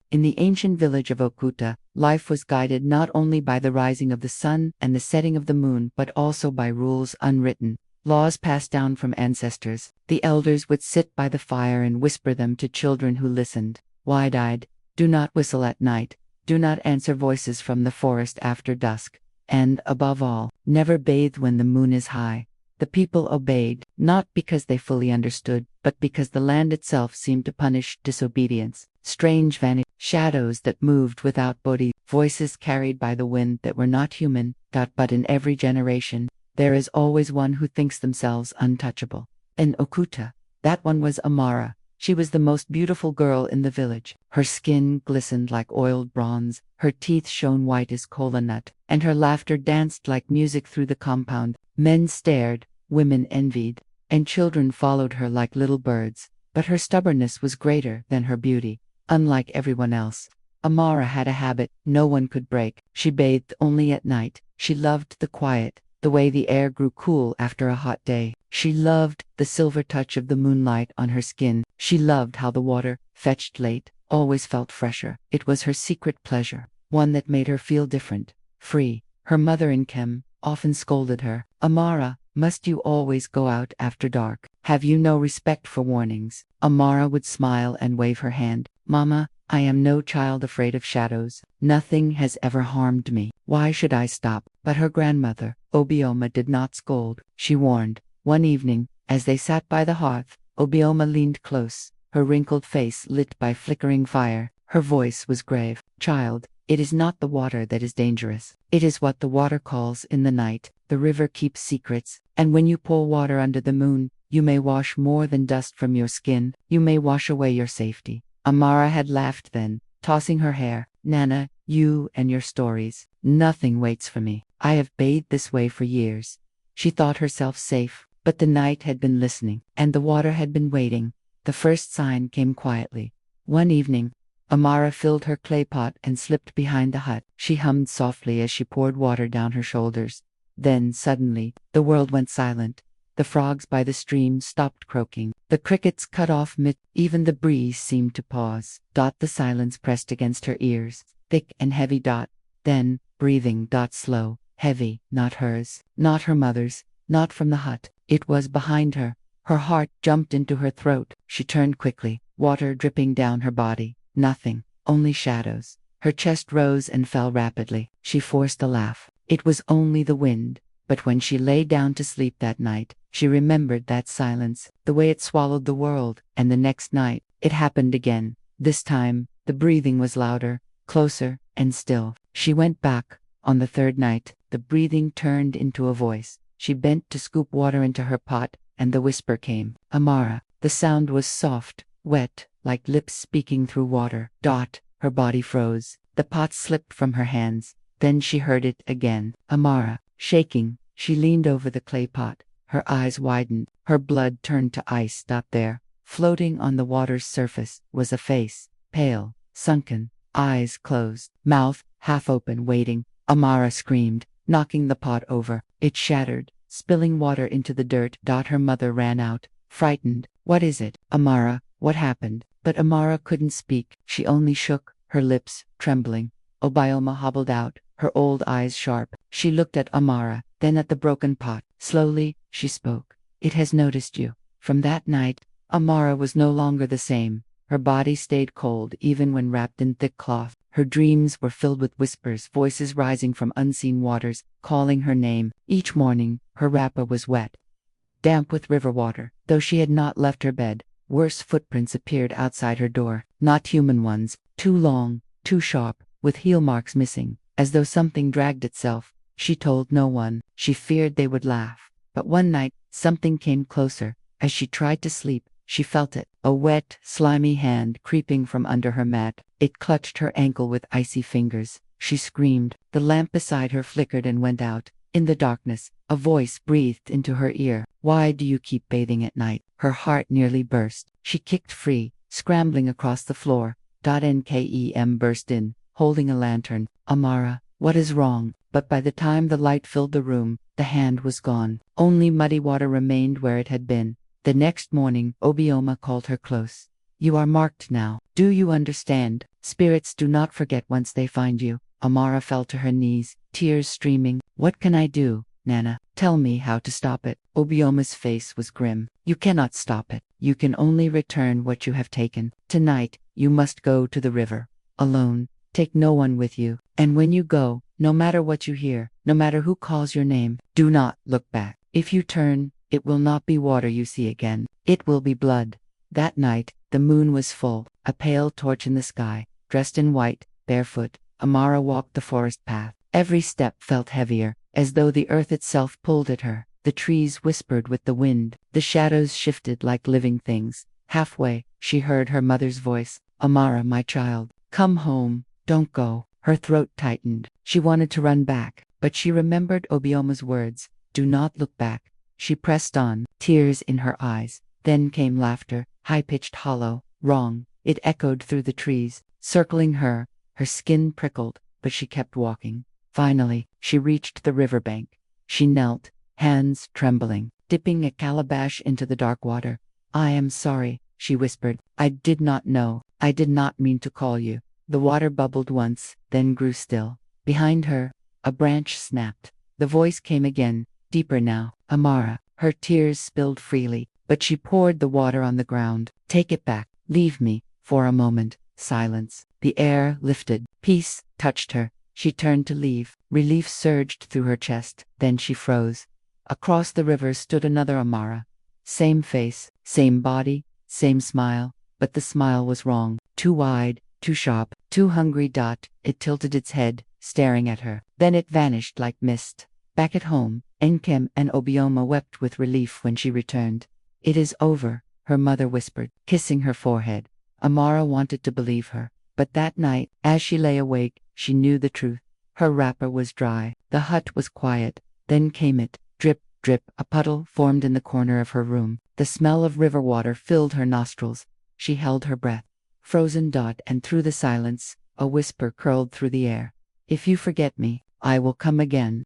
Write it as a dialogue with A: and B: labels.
A: In the ancient village of Okuta, life was guided not only by the rising of the sun and the setting of the moon, but also by rules unwritten, laws passed down from ancestors. The elders would sit by the fire and whisper them to children who listened, wide-eyed. Do not whistle at night. Do not answer voices from the forest after dusk. And, above all, never bathe when the moon is high. The people obeyed, not because they fully understood, but because the land itself seemed to punish disobedience. Strange shadows that moved without body, voices carried by the wind that were not human. But in every generation, there is always one who thinks themselves untouchable. In Okuta, that one was Amara. She was the most beautiful girl in the village. Her skin glistened like oiled bronze, her teeth shone white as kola nut, and her laughter danced like music through the compound. Men stared, women envied, and children followed her like little birds. But her stubbornness was greater than her beauty. Unlike everyone else, Amara had a habit no one could break. She bathed only at night. She loved the quiet, the way the air grew cool after a hot day. She loved the silver touch of the moonlight on her skin. She loved how the water, fetched late, always felt fresher. It was her secret pleasure, one that made her feel different, free. Her mother in Kem often scolded her. Amara, must you always go out after dark? Have you no respect for warnings? Amara would smile and wave her hand. Mama, I am no child afraid of shadows. Nothing has ever harmed me. Why should I stop? But her grandmother, Obioma, did not scold. She warned. One evening, as they sat by the hearth, Obioma leaned close, her wrinkled face lit by flickering fire. Her voice was grave. Child, it is not the water that is dangerous. It is what the water calls in the night. The river keeps secrets, and when you pour water under the moon, you may wash more than dust from your skin. You may wash away your safety. Amara had laughed then, tossing her hair. Nana, you and your stories. Nothing waits for me. I have bathed this way for years. She thought herself safe, but the night had been listening, and the water had been waiting. The first sign came quietly. One evening, Amara filled her clay pot and slipped behind the hut. She hummed softly as she poured water down her shoulders. Then, suddenly, the world went silent. The frogs by the stream stopped croaking. The crickets cut off even the breeze seemed to pause. The silence pressed against her ears, thick and heavy. Then, breathing. Slow, heavy, not hers, not her mother's, not from the hut. It was behind her. Her heart jumped into her throat. She turned quickly, water dripping down her body. Nothing, only shadows. Her chest rose and fell rapidly. She forced a laugh. It was only the wind. But when she lay down to sleep that night, she remembered that silence, the way it swallowed the world. And the next night, it happened again. This time, the breathing was louder, closer, and still. She went back. On the third night, the breathing turned into a voice. She bent to scoop water into her pot, and the whisper came. Amara. The sound was soft, wet, like lips speaking through water. Her body froze. The pot slipped from her hands. Then she heard it again. Amara. Shaking, she leaned over the clay pot. Her eyes widened. Her blood turned to ice. There, floating on the water's surface, was a face, pale, sunken, eyes closed, mouth half open, waiting. Amara screamed, knocking the pot over. It shattered, spilling water into the dirt. Her mother ran out, frightened. What is it, Amara? What happened? But Amara couldn't speak. She only shook, her lips trembling. Obioma hobbled out, her old eyes sharp. She looked at Amara, then at the broken pot. Slowly, she spoke. It has noticed you. From that night, Amara was no longer the same. Her body stayed cold even when wrapped in thick cloth. Her dreams were filled with whispers, voices rising from unseen waters, calling her name. Each morning, her wrapper was wet, damp with river water. Though she had not left her bed, worse footprints appeared outside her door. Not human ones, too long, too sharp, with heel marks missing, as though something dragged itself. She told no one. She feared they would laugh. But one night, something came closer. As she tried to sleep, she felt it. A wet, slimy hand creeping from under her mat. It clutched her ankle with icy fingers. She screamed. The lamp beside her flickered and went out. In the darkness, a voice breathed into her ear. Why do you keep bathing at night? Her heart nearly burst. She kicked free, scrambling across the floor. Nkem burst in, holding a lantern. Amara, what is wrong? But by the time the light filled the room, the hand was gone. Only muddy water remained where it had been. The next morning, Obioma called her close. You are marked now. Do you understand? Spirits do not forget once they find you. Amara fell to her knees, tears streaming. What can I do, Nana? Tell me how to stop it. Obioma's face was grim. You cannot stop it. You can only return what you have taken. Tonight, you must go to the river. Alone. Take no one with you. And when you go, no matter what you hear, no matter who calls your name, do not look back. If you turn, it will not be water you see again. It will be blood. That night, the moon was full, a pale torch in the sky. Dressed in white, barefoot, Amara walked the forest path. Every step felt heavier, as though the earth itself pulled at her. The trees whispered with the wind. The shadows shifted like living things. Halfway, she heard her mother's voice. Amara, my child, come home. Don't go. Her throat tightened. She wanted to run back, but she remembered Obioma's words. Do not look back. She pressed on, tears in her eyes. Then came laughter, high-pitched, hollow, wrong. It echoed through the trees, circling her. Her skin prickled, but she kept walking. Finally, she reached the riverbank. She knelt, hands trembling, dipping a calabash into the dark water. I am sorry, she whispered. I did not know. I did not mean to call you. The water bubbled once, then grew still. Behind her, a branch snapped. The voice came again, deeper now. Amara. Her tears spilled freely, but she poured the water on the ground. Take it back. Leave me. For a moment, silence. The air lifted. Peace touched her. She turned to leave. Relief surged through her chest. Then she froze. Across the river stood another Amara. Same face, same body, same smile. But the smile was wrong. Too wide, too sharp, too hungry. It tilted its head, staring at her. Then it vanished like mist. Back at home, Enkem and Obioma wept with relief when she returned. It is over, her mother whispered, kissing her forehead. Amara wanted to believe her. But that night, as she lay awake, she knew the truth. Her wrapper was dry. The hut was quiet. Then came it. Drip, drip. A puddle formed in the corner of her room. The smell of river water filled her nostrils. She held her breath. Frozen. And through the silence, a whisper curled through the air. If you forget me, I will come again.